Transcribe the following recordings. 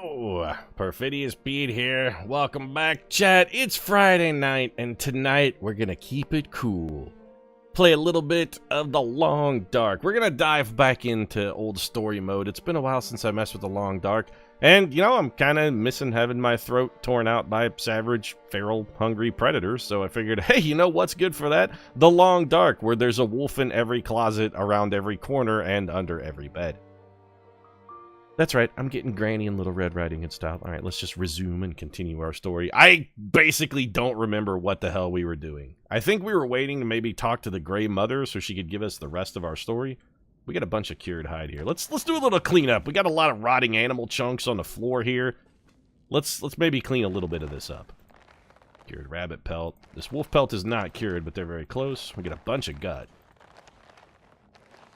Yo! Perfidious Pete here. Welcome back, chat. It's Friday night, and tonight we're gonna keep it cool. Play a little bit of The Long Dark. We're gonna dive back into old story mode. It's been a while since I messed with The Long Dark. And, you know, I'm kind of missing having my throat torn out by savage, feral, hungry predators. So I figured, hey, you know what's good for that? The Long Dark, where there's a wolf in every closet, around every corner, and under every bed. That's right, I'm getting Granny and Little Red Riding Hood style. Alright, let's just resume and continue our story. I basically don't remember what the hell we were doing. I think we were waiting to maybe talk to the Gray Mother so she could give us the rest of our story. We got a bunch of cured hide here. Let's do a little cleanup. We got a lot of rotting animal chunks on the floor here. Let's maybe clean a little bit of this up. Cured rabbit pelt. This wolf pelt is not cured, but they're very close. We got a bunch of gut.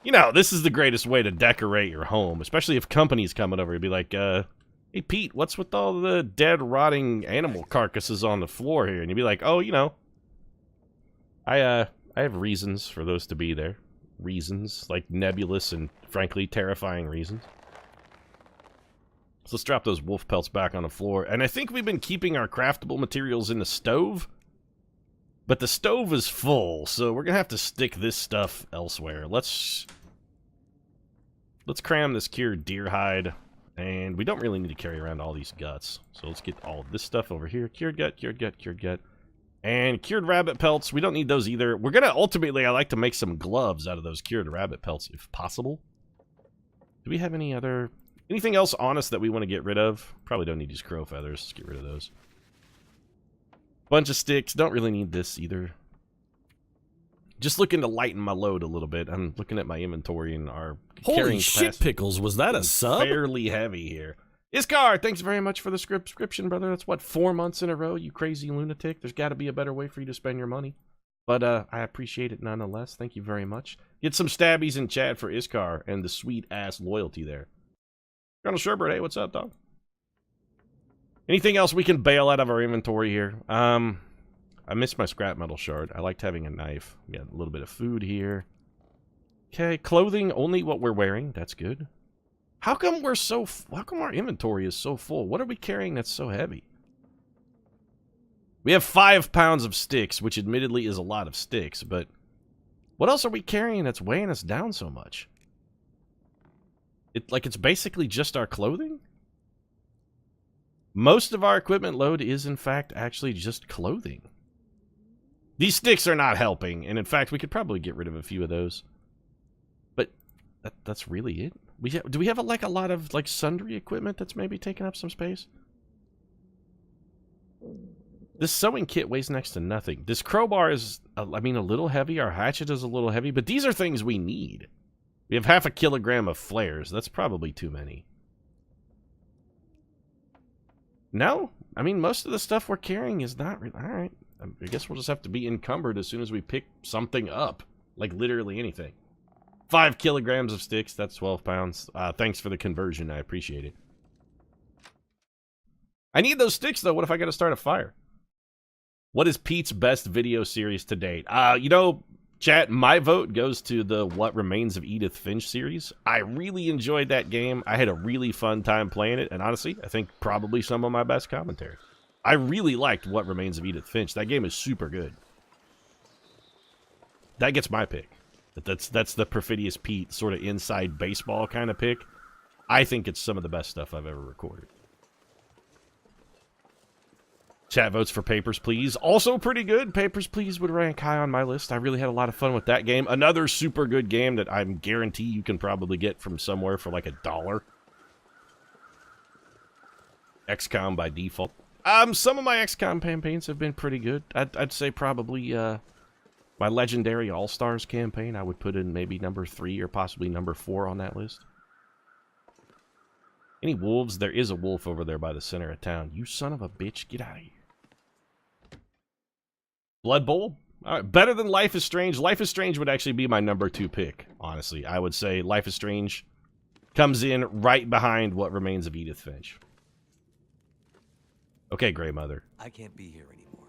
You know, this is the greatest way to decorate your home, especially if company's coming over. You'd be like, hey, Pete, what's with all the dead, rotting animal carcasses on the floor here? And you'd be like, oh, you know, I have reasons for those to be there. Reasons, like nebulous and, frankly, terrifying reasons. So let's drop those wolf pelts back on the floor. And I think we've been keeping our craftable materials in the stove. But the stove is full, so we're gonna have to stick this stuff elsewhere. Let's cram this cured deer hide, and we don't really need to carry around all these guts. So let's get all this stuff over here. Cured gut, cured gut, cured gut. And cured rabbit pelts, we don't need those either. We're gonna, ultimately, I like to make some gloves out of those cured rabbit pelts, if possible. Do we have anything else on us that we want to get rid of? Probably don't need these crow feathers. Let's get rid of those. Bunch of sticks. Don't really need this either. Just looking to lighten my load a little bit. I'm looking at my inventory and our Holy shit, Pickles, was that a sub? Fairly heavy here. Iskar, thanks very much for the subscription, brother. That's what, 4 months in a row, you crazy lunatic. There's got to be a better way for you to spend your money. But I appreciate it nonetheless. Thank you very much. Get some stabbies in chat for Iskar and the sweet-ass loyalty there. Colonel Sherbert, hey, what's up, dog? Anything else we can bail out of our inventory here? I missed my scrap metal shard. I liked having a knife. We got a little bit of food here. Okay, clothing, only what we're wearing. That's good. How come our inventory is so full? What are we carrying that's so heavy? We have 5 pounds of sticks, which admittedly is a lot of sticks, but what else are we carrying that's weighing us down so much? It's basically just our clothing? Most of our equipment load is, in fact, actually just clothing. These sticks are not helping, and in fact, we could probably get rid of a few of those. But that's really it? Do we have, a lot of, sundry equipment that's maybe taking up some space? This sewing kit weighs next to nothing. This crowbar is, a little heavy. Our hatchet is a little heavy, but these are things we need. We have 1/2 kilogram of flares. That's probably too many. No, most of the stuff we're carrying is not really... Alright, I guess we'll just have to be encumbered as soon as we pick something up. Like, literally anything. 5 kilograms of sticks, that's 12 pounds. Thanks for the conversion, I appreciate it. I need those sticks, though. What if I gotta start a fire? What is Pete's best video series to date? You know, chat, my vote goes to the What Remains of Edith Finch series. I really enjoyed that game. I had a really fun time playing it, and honestly, I think probably some of my best commentary. I really liked What Remains of Edith Finch. That game is super good. That gets my pick. That's the Perfidious Pete sort of inside baseball kind of pick. I think it's some of the best stuff I've ever recorded. Chat votes for Papers, Please. Also pretty good. Papers, Please would rank high on my list. I really had a lot of fun with that game. Another super good game that I'm guarantee you can probably get from somewhere for like $1. XCOM by default. Some of my XCOM campaigns have been pretty good. I'd say probably my Legendary All-Stars campaign. I would put in maybe number 3 or possibly number 4 on that list. Any wolves? There is a wolf over there by the center of town. You son of a bitch, get out of here. Blood Bowl? Alright, better than Life is Strange. Life is Strange would actually be my number 2 pick, honestly. I would say Life is Strange comes in right behind What Remains of Edith Finch. Okay, Gray Mother. I can't be here anymore.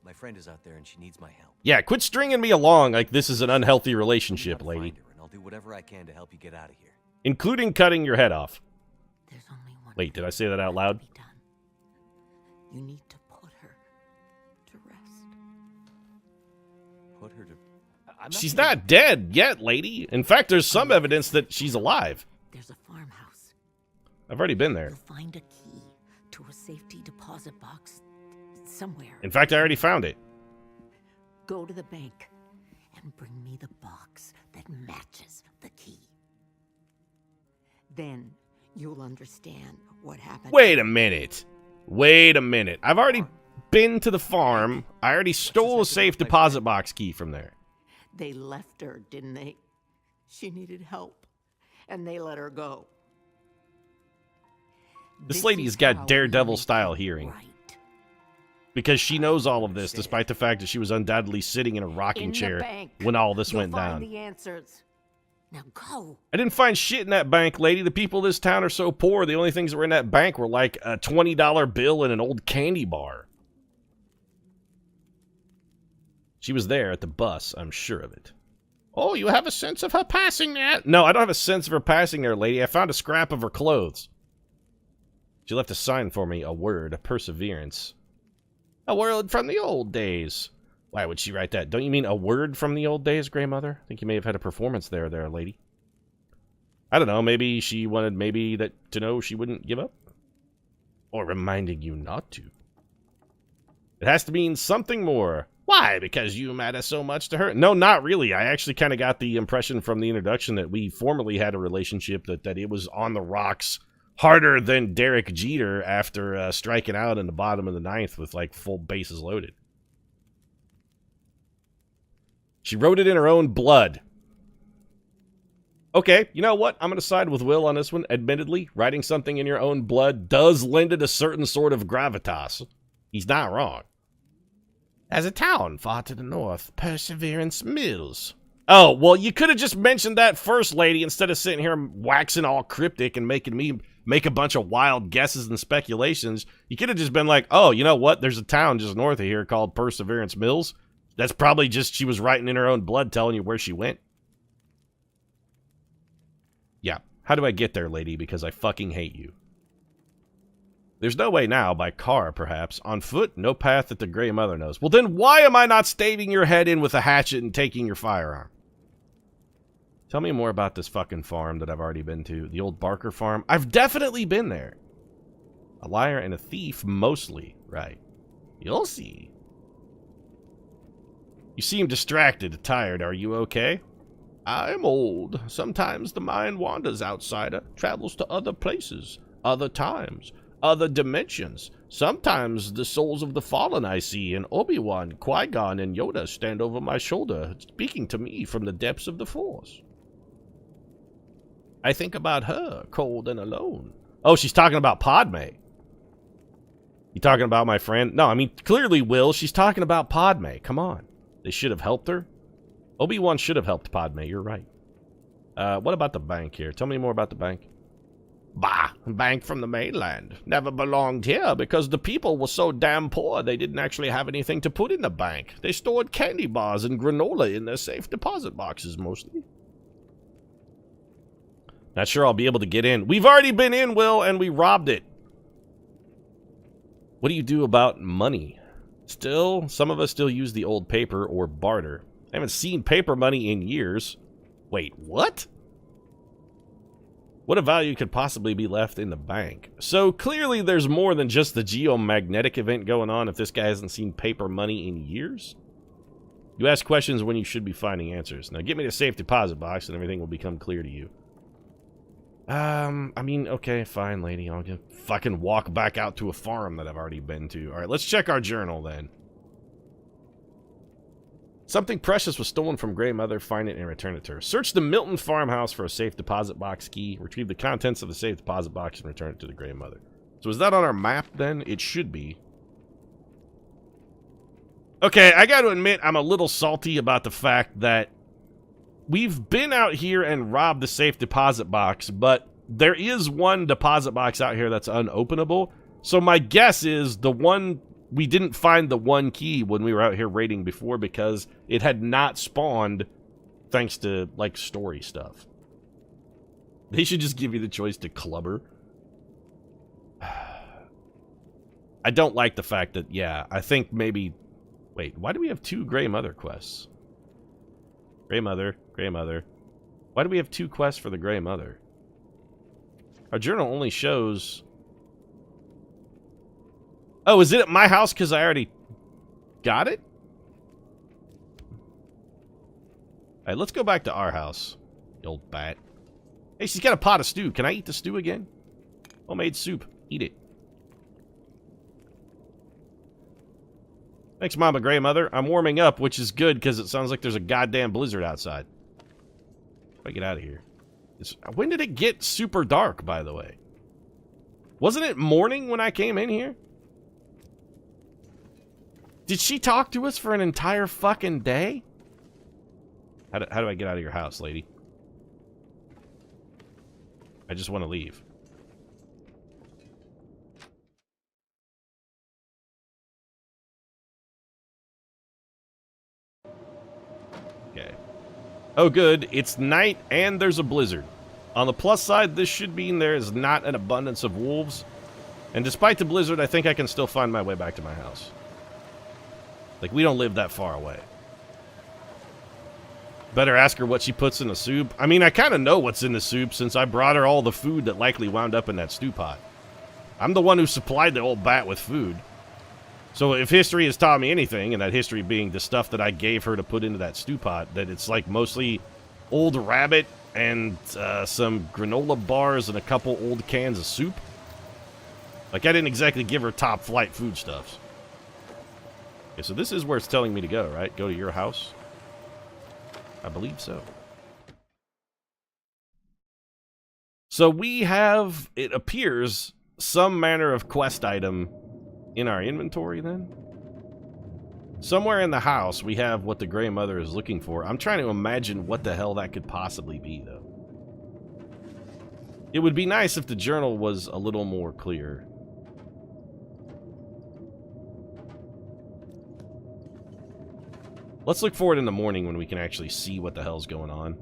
My friend is out there and she needs my help. Yeah, quit stringing me along like this is an unhealthy relationship, lady. And I'll do whatever I can to help you get out of here. Including cutting your head off. There's only one Wait, did I say that out loud? Be done. You need to put her to rest. Put her to... She's not dead yet, lady. In fact, there's some evidence that she's alive. There's a farmhouse. I've already been there. You'll find a key to a safety deposit box somewhere. In fact, I already found it. Go to the bank and bring me the box that matches the key. Then you'll understand what happened. Wait a minute. Wait a minute. I've already been to the farm. I already stole a safe deposit box key from there. They left her, didn't they? She needed help, and they let her go. This lady's got Daredevil-style hearing. Right. Because she knows all of this, despite the fact that she was undoubtedly sitting in a rocking chair when all this went down. The answers. Now go. I didn't find shit in that bank, lady. The people of this town are so poor, the only things that were in that bank were like a $20 bill and an old candy bar. She was there at the bus, I'm sure of it. Oh, you have a sense of her passing there? No, I don't have a sense of her passing there, lady. I found a scrap of her clothes. She left a sign for me, a word, a perseverance. A word from the old days. Why would she write that? Don't you mean a word from the old days, Grandmother? I think you may have had a performance there, lady. I don't know, maybe she wanted to know she wouldn't give up? Or reminding you not to. It has to mean something more. Why? Because you matter so much to her? No, not really. I actually kind of got the impression from the introduction that we formerly had a relationship, that it was on the rocks harder than Derek Jeter after striking out in the bottom of the ninth with like full bases loaded. She wrote it in her own blood. Okay, you know what? I'm going to side with Will on this one. Admittedly, writing something in your own blood does lend it a certain sort of gravitas. He's not wrong. As a town far to the north, Perseverance Mills. Oh, well, you could have just mentioned that first, lady, instead of sitting here waxing all cryptic and making me make a bunch of wild guesses and speculations. You could have just been like, oh, you know what? There's a town just north of here called Perseverance Mills. That's probably just she was writing in her own blood telling you where she went. Yeah. How do I get there, lady? Because I fucking hate you. There's no way now, by car, perhaps. On foot, no path that the Grey Mother knows. Well, then why am I not staving your head in with a hatchet and taking your firearm? Tell me more about this fucking farm that I've already been to. The old Barker farm. I've definitely been there. A liar and a thief, mostly. Right. You'll see. You seem distracted, tired. Are you okay? I'm old. Sometimes the mind wanders, outsider. Travels to other places, other times, other dimensions. Sometimes the souls of the fallen I see, and Obi-Wan, Qui-Gon, and Yoda stand over my shoulder, speaking to me from the depths of the Force. I think about her, cold and alone. Oh, she's talking about Padme. You talking about my friend? No, I mean, clearly, Will, she's talking about Padme. Come on. They should have helped her. Obi-Wan should have helped Padme, you're right. What about the bank here? Tell me more about the bank. Bah, bank from the mainland. Never belonged here because the people were so damn poor they didn't actually have anything to put in the bank. They stored candy bars and granola in their safe deposit boxes, mostly. Not sure I'll be able to get in. We've already been in, Will, and we robbed it. What do you do about money? Still, some of us still use the old paper or barter. I haven't seen paper money in years. Wait, what? What a value could possibly be left in the bank? So clearly there's more than just the geomagnetic event going on if this guy hasn't seen paper money in years. You ask questions when you should be finding answers. Now get me the safe deposit box and everything will become clear to you. I mean, okay, fine, lady. I'll just fucking walk back out to a farm that I've already been to. Alright, let's check our journal then. Something precious was stolen from Grey Mother. Find it and return it to her. Search the Milton farmhouse for a safe deposit box key. Retrieve the contents of the safe deposit box and return it to the Grey Mother. So is that on our map then? It should be. Okay, I gotta admit, I'm a little salty about the fact that we've been out here and robbed the safe deposit box, but there is one deposit box out here that's unopenable. So my guess is the one... We didn't find the one key when we were out here raiding before because it had not spawned thanks to, like, story stuff. They should just give you the choice to clubber. I don't like the fact that, yeah, I think maybe... Wait, why do we have 2 Grey Mother quests? Grey Mother, Grey Mother. Why do we have 2 quests for the Grey Mother? Our journal only shows... Oh, is it at my house because I already got it? Alright, let's go back to our house. The old bat. Hey, she's got a pot of stew. Can I eat the stew again? Homemade soup. Eat it. Thanks, Mama Grey Mother. I'm warming up, which is good because it sounds like there's a goddamn blizzard outside. If I get out of here. When did it get super dark, by the way? Wasn't it morning when I came in here? Did she talk to us for an entire fucking day? How do I get out of your house, lady? I just want to leave. Okay. Oh, good. It's night and there's a blizzard. On the plus side, this should mean there is not an abundance of wolves. And despite the blizzard, I think I can still find my way back to my house. Like, we don't live that far away. Better ask her what she puts in the soup. I mean, I kind of know what's in the soup since I brought her all the food that likely wound up in that stew pot. I'm the one who supplied the old bat with food. So if history has taught me anything, and that history being the stuff that I gave her to put into that stew pot, that it's like mostly old rabbit and some granola bars and a couple old cans of soup. Like, I didn't exactly give her top flight foodstuffs. Okay, so this is where it's telling me to go, right? Go to your house? I believe so. So we have, it appears, some manner of quest item in our inventory then? Somewhere in the house we have what the Grey Mother is looking for. I'm trying to imagine what the hell that could possibly be, though. It would be nice if the journal was a little more clear. Let's look for it in the morning when we can actually see what the hell's going on.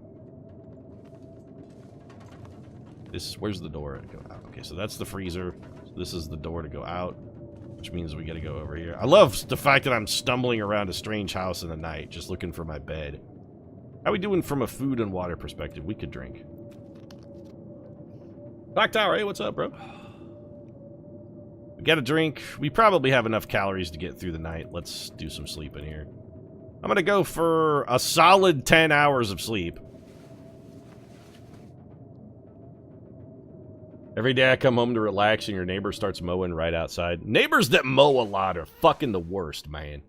Where's the door to go out? Okay, so that's the freezer. This is the door to go out, which means we gotta go over here. I love the fact that I'm stumbling around a strange house in the night, just looking for my bed. How we doing from a food and water perspective? We could drink. Clock Tower, hey, what's up, bro? We got a drink. We probably have enough calories to get through the night. Let's do some sleeping here. I'm gonna go for a solid 10 hours of sleep. Every day I come home to relax and your neighbor starts mowing right outside. Neighbors that mow a lot are fucking the worst, man.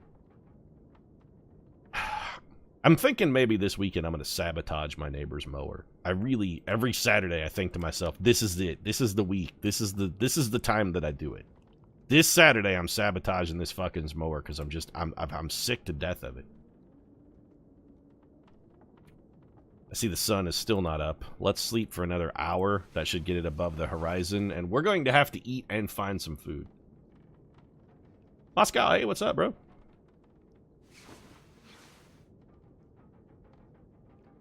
I'm thinking maybe this weekend I'm gonna sabotage my neighbor's mower. I really, every Saturday I think to myself, this is it. This is the week. This is the time that I do it. This Saturday I'm sabotaging this fucking mower because I'm sick to death of it. I see the sun is still not up. Let's sleep for another hour. That should get it above the horizon. And we're going to have to eat and find some food. Moscow, hey, what's up, bro?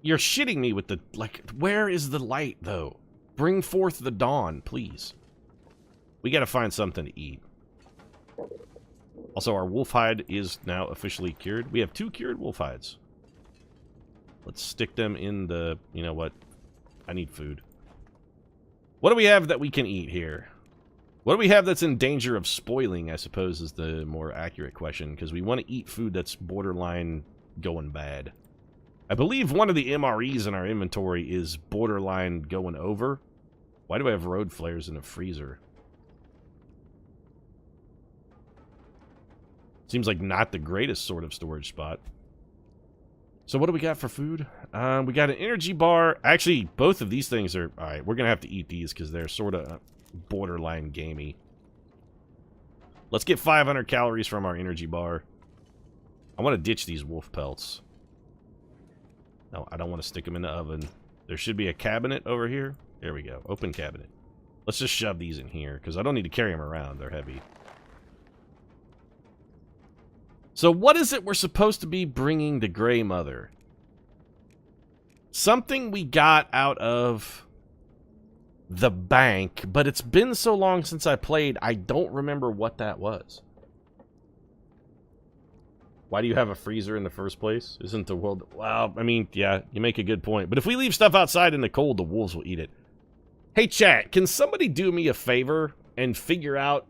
You're shitting me with the... Like, where is the light, though? Bring forth the dawn, please. We gotta find something to eat. Also, our wolf hide is now officially cured. We have 2 cured wolf hides. Let's stick them in the... You know what? I need food. What do we have that we can eat here? What do we have that's in danger of spoiling, I suppose, is the more accurate question. Because we want to eat food that's borderline going bad. I believe one of the MREs in our inventory is borderline going over. Why do I have road flares in a freezer? Seems like not the greatest sort of storage spot. So what do we got for food? We got an energy bar. Actually, both of these things are... Alright, we're going to have to eat these because they're sort of borderline gamey. Let's get 500 calories from our energy bar. I want to ditch these wolf pelts. No, I don't want to stick them in the oven. There should be a cabinet over here. There we go. Open cabinet. Let's just shove these in here because I don't need to carry them around. They're heavy. So what is it we're supposed to be bringing the Grey Mother? Something we got out of the bank, but it's been so long since I played, I don't remember what that was. Why do you have a freezer in the first place? Isn't the world... Well, I mean, yeah, you make a good point. But if we leave stuff outside in the cold, the wolves will eat it. Hey, chat, can somebody do me a favor and figure out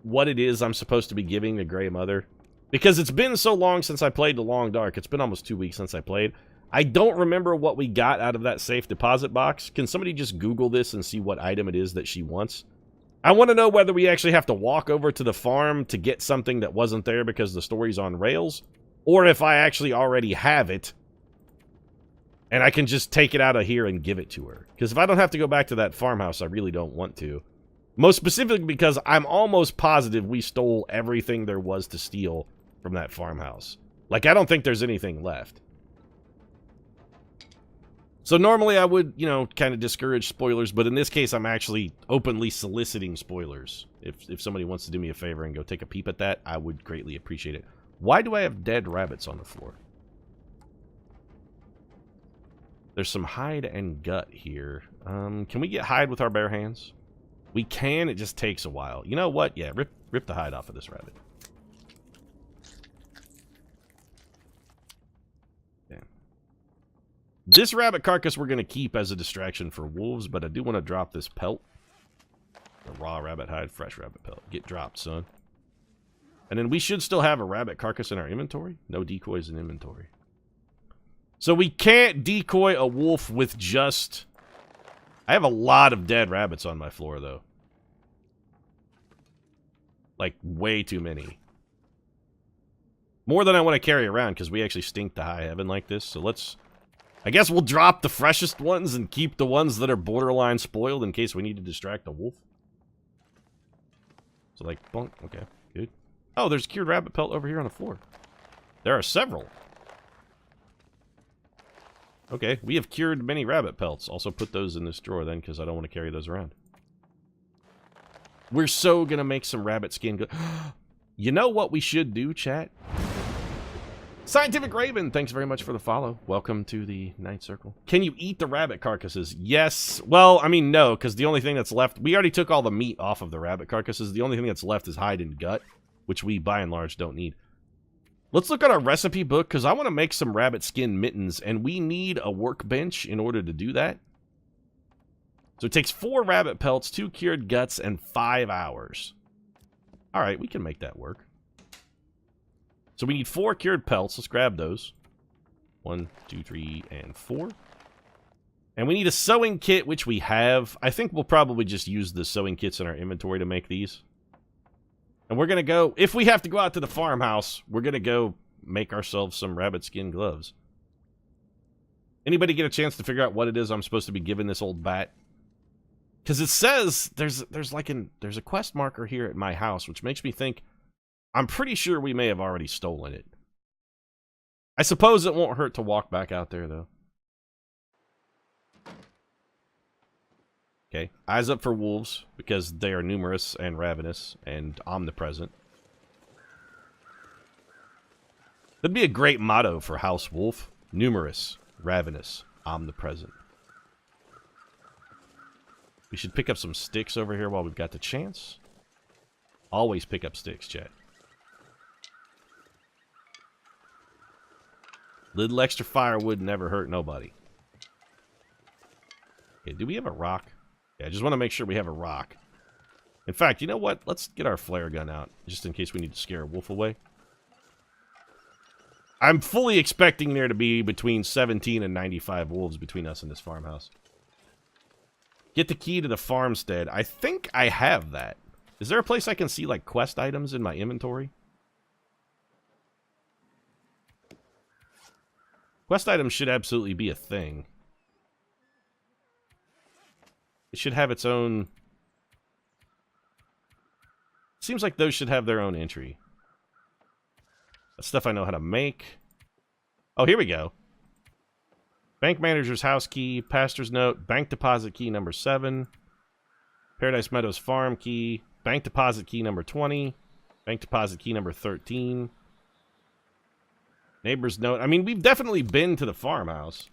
what it is I'm supposed to be giving the Grey Mother? Because it's been so long since I played The Long Dark. It's been almost 2 weeks since I played. I don't remember what we got out of that safe deposit box. Can somebody just Google this and see what item it is that she wants? I want to know whether we actually have to walk over to the farm to get something that wasn't there because the story's on rails, or if I actually already have it, and I can just take it out of here and give it to her. Because if I don't have to go back to that farmhouse, I really don't want to. Most specifically because I'm almost positive we stole everything there was to steal from that farmhouse. Like, I don't think there's anything left. So normally I would, you know, kind of discourage spoilers, but in this case I'm actually openly soliciting spoilers. If somebody wants to do me a favor and go take a peep at that, I would greatly appreciate it. Why do I have dead rabbits on the floor? There's some hide and gut here. Can we get hide with our bare hands? We can, it just takes a while. You know what? Yeah, rip the hide off of this rabbit. This rabbit carcass we're going to keep as a distraction for wolves, but I do want to drop this pelt. The raw rabbit hide, fresh rabbit pelt. Get dropped, son. And then we should still have a rabbit carcass in our inventory. No decoys in inventory. So we can't decoy a wolf with just... I have a lot of dead rabbits on my floor, though. Like, way too many. More than I want to carry around, because we actually stink to high heaven like this. So let's... I guess we'll drop the freshest ones and keep the ones that are borderline spoiled in case we need to distract a wolf. So, like, bonk. Okay, good. Oh, there's cured rabbit pelt over here on the floor. There are several. Okay, we have cured many rabbit pelts. Also put those in this drawer then, because I don't want to carry those around. We're so gonna make some rabbit skin good. You know what we should do, chat? Scientific Raven, thanks very much for the follow. Welcome to the Ninth Circle. Can you eat the rabbit carcasses? Yes. Well, I mean, no, because the only thing that's left... We already took all the meat off of the rabbit carcasses. The only thing that's left is hide and gut, which we, by and large, don't need. Let's look at our recipe book, because I want to make some rabbit skin mittens, and we need a workbench in order to do that. So it takes 4 rabbit pelts, 2 cured guts, and 5 hours. Alright, we can make that work. So we need 4 cured pelts. Let's grab those. 1, 2, 3, and 4. And we need a sewing kit, which we have. I think we'll probably just use the sewing kits in our inventory to make these. And we're going to go... If we have to go out to the farmhouse, we're going to go make ourselves some rabbit skin gloves. Anybody get a chance to figure out what it is I'm supposed to be giving this old bat? Because it says there's a quest marker here at my house, which makes me think... I'm pretty sure we may have already stolen it. I suppose it won't hurt to walk back out there, though. Okay, eyes up for wolves, because they are numerous and ravenous and omnipresent. That'd be a great motto for House Wolf. Numerous, ravenous, omnipresent. We should pick up some sticks over here while we've got the chance. Always pick up sticks, chat. Little extra firewood never hurt nobody. Okay, do we have a rock? Yeah, I just want to make sure we have a rock. In fact, you know what? Let's get our flare gun out, just in case we need to scare a wolf away. I'm fully expecting there to be between 17 and 95 wolves between us and this farmhouse. Get the key to the farmstead. I think I have that. Is there a place I can see, like, quest items in my inventory? Quest items should absolutely be a thing. It should have its own... Seems like those should have their own entry. That's stuff I know how to make. Oh, here we go. Bank manager's house key, pastor's note, bank deposit key number 7, Paradise Meadows farm key, bank deposit key number 20, bank deposit key number 13. Neighbor's note. I mean, we've definitely been to the farmhouse.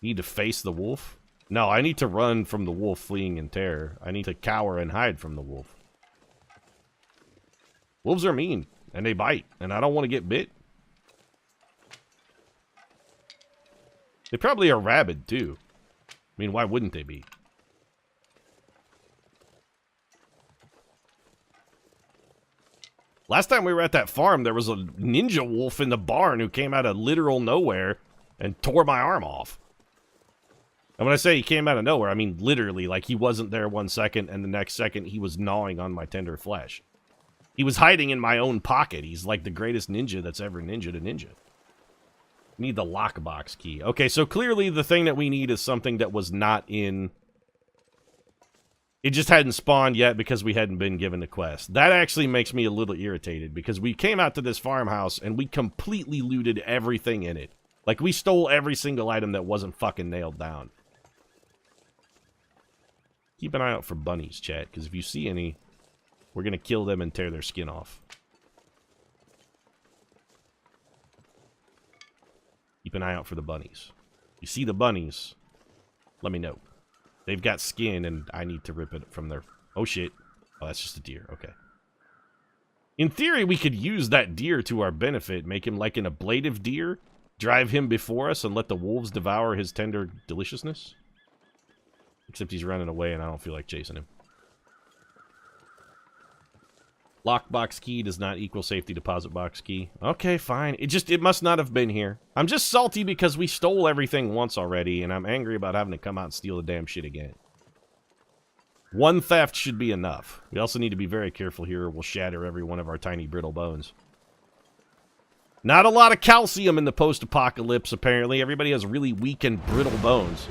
Need to face the wolf? No, I need to run from the wolf fleeing in terror. I need to cower and hide from the wolf. Wolves are mean, and they bite, and I don't want to get bit. They probably are rabid, too. I mean, why wouldn't they be? Last time we were at that farm, there was a ninja wolf in the barn who came out of literal nowhere and tore my arm off. And when I say he came out of nowhere, I mean literally, like he wasn't there 1 second, and the next second he was gnawing on my tender flesh. He was hiding in my own pocket. He's like the greatest ninja that's ever ninja'd a ninja. Need the lockbox key. Okay, so clearly the thing that we need is something that was not in... It just hadn't spawned yet because we hadn't been given the quest. That actually makes me a little irritated because we came out to this farmhouse and we completely looted everything in it. Like, we stole every single item that wasn't fucking nailed down. Keep an eye out for bunnies, chat, because if you see any, we're going to kill them and tear their skin off. Keep an eye out for the bunnies. You see the bunnies, let me know. They've got skin, and I need to rip it from their... Oh, shit. Oh, that's just a deer. Okay. In theory, we could use that deer to our benefit, make him like an ablative deer, drive him before us, and let the wolves devour his tender deliciousness. Except he's running away, and I don't feel like chasing him. Lockbox key does not equal safety deposit box key. Okay, fine. It must not have been here. I'm just salty because we stole everything once already, and I'm angry about having to come out and steal the damn shit again. One theft should be enough. We also need to be very careful here, or we'll shatter every one of our tiny brittle bones. Not a lot of calcium in the post-apocalypse, apparently. Everybody has really weak and brittle bones.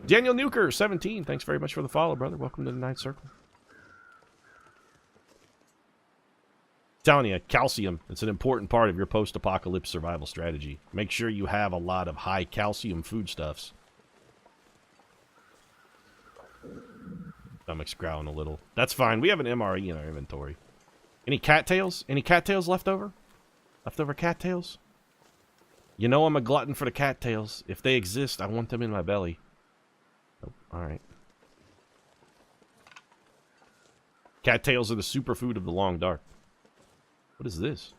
Daniel Nuker, 17. Thanks very much for the follow, brother. Welcome to the Ninth Circle. Telling you, calcium, it's an important part of your post-apocalypse survival strategy. Make sure you have a lot of high calcium foodstuffs. Stomach's growling a little. That's fine. We have an MRE in our inventory. Any cattails? Any cattails left over? Leftover cattails? You know I'm a glutton for the cattails. If they exist, I want them in my belly. Oh, alright. Cattails are the superfood of the long dark. What is this?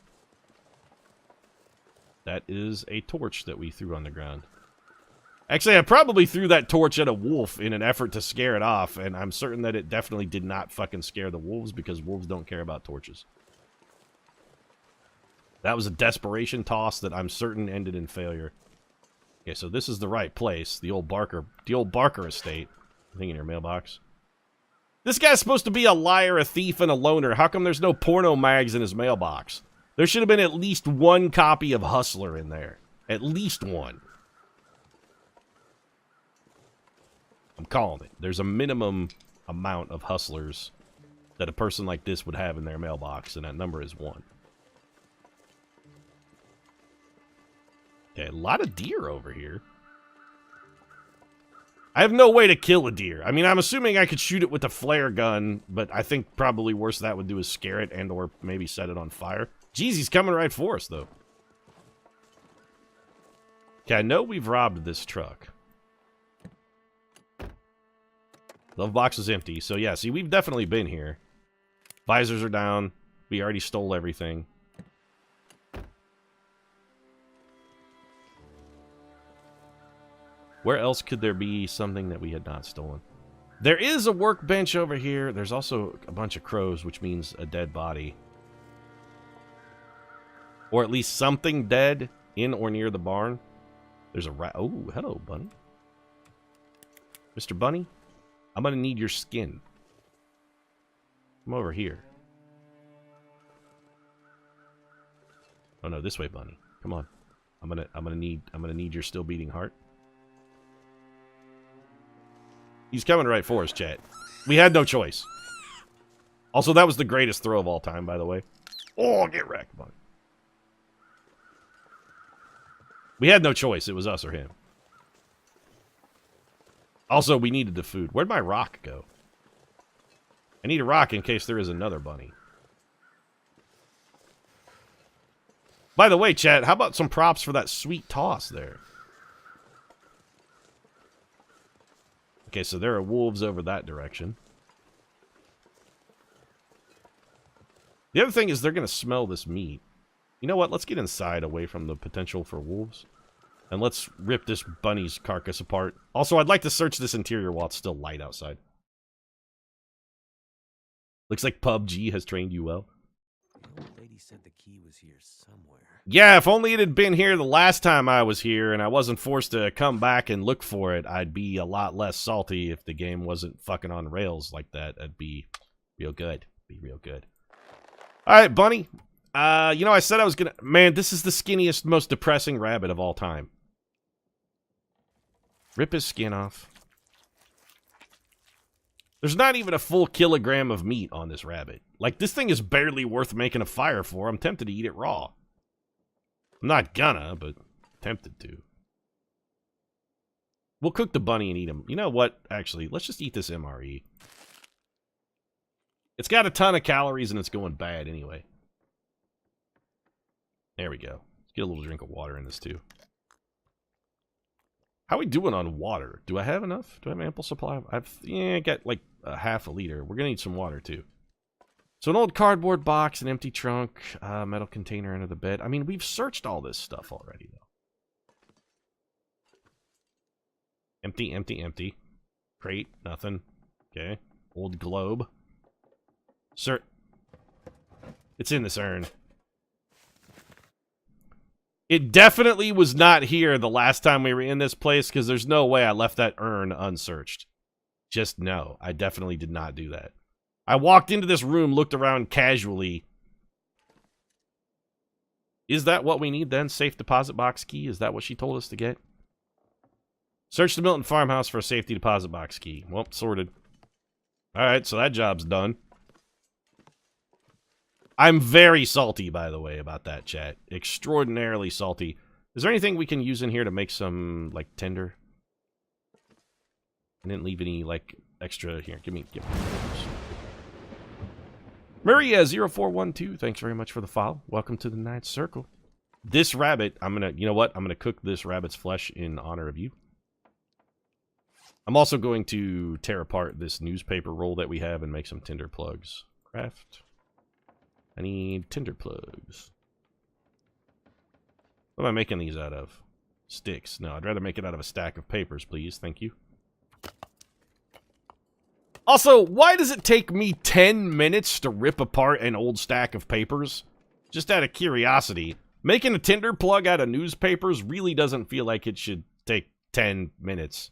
That is a torch that we threw on the ground. Actually, I probably threw that torch at a wolf in an effort to scare it off, and I'm certain that it definitely did not fucking scare the wolves because wolves don't care about torches. That was a desperation toss that I'm certain ended in failure. Okay, so this is the right place. The old Barker estate. Anything in your mailbox? This guy's supposed to be a liar, a thief, and a loner. How come there's no porno mags in his mailbox? There should have been at least one copy of Hustler in there. At least one. I'm calling it. There's a minimum amount of Hustlers that a person like this would have in their mailbox, and that number is 1. Okay, a lot of deer over here. I have no way to kill a deer. I mean, I'm assuming I could shoot it with a flare gun, but I think probably worse that would do is scare it and or maybe set it on fire. Jeez, he's coming right for us, though. Okay, I know we've robbed this truck. Glove box is empty, so yeah, see, we've definitely been here. Visors are down. We already stole everything. Where else could there be something that we had not stolen? There is a workbench over here. There's also a bunch of crows, which means a dead body. Or at least something dead in or near the barn. There's a rat. Oh, hello, Bunny. Mr. Bunny, I'm going to need your skin. Come over here. Oh no, this way, Bunny. Come on. I'm gonna need your still beating heart. He's coming right for us, chat. We had no choice. Also, that was the greatest throw of all time, by the way. Oh, get wrecked, Bunny. We had no choice. It was us or him. Also, we needed the food. Where'd my rock go? I need a rock in case there is another bunny. By the way, chat, how about some props for that sweet toss there? Okay, so there are wolves over that direction. The other thing is they're going to smell this meat. You know what? Let's get inside away from the potential for wolves. And let's rip this bunny's carcass apart. Also, I'd like to search this interior while it's still light outside. Looks like PUBG has trained you well. The old lady said the key was here somewhere. Yeah, if only it had been here the last time I was here and I wasn't forced to come back and look for it, I'd be a lot less salty if the game wasn't fucking on rails like that. That'd be real good. Be real good. Alright, bunny. You know, I said I was gonna... Man, this is the skinniest, most depressing rabbit of all time. Rip his skin off. There's not even a full kilogram of meat on this rabbit. Like, this thing is barely worth making a fire for. I'm tempted to eat it raw. I'm not gonna, but tempted to. We'll cook the bunny and eat him. You know what? Actually, let's just eat this MRE. It's got a ton of calories and it's going bad anyway. There we go. Let's get a little drink of water in this too. How are we doing on water? Do I have enough? Do I have ample supply? I got like a half a liter. We're gonna need some water too. So an old cardboard box, an empty trunk, metal container under the bed. I mean, we've searched all this stuff already though. Empty, empty, empty. Crate, nothing. Okay. Old globe. Sir. It's in this urn. It definitely was not here the last time we were in this place, because there's no way I left that urn unsearched. Just no. I definitely did not do that. I walked into this room, looked around casually. Is that what we need then? Safe deposit box key? Is that what she told us to get? Search the Milton farmhouse for a safety deposit box key. Well, sorted. Alright, so that job's done. I'm very salty, by the way, about that, chat. Extraordinarily salty. Is there anything we can use in here to make some, like, tinder? I didn't leave any, like, extra here. Give me. Maria0412, thanks very much for the follow. Welcome to the Ninth Circle. This rabbit, you know what? I'm gonna cook this rabbit's flesh in honor of you. I'm also going to tear apart this newspaper roll that we have and make some tinder plugs. Craft. I need tinder plugs. What am I making these out of? Sticks. No, I'd rather make it out of a stack of papers, please. Thank you. Also, why does it take me 10 minutes to rip apart an old stack of papers? Just out of curiosity. Making a tinder plug out of newspapers really doesn't feel like it should take 10 minutes.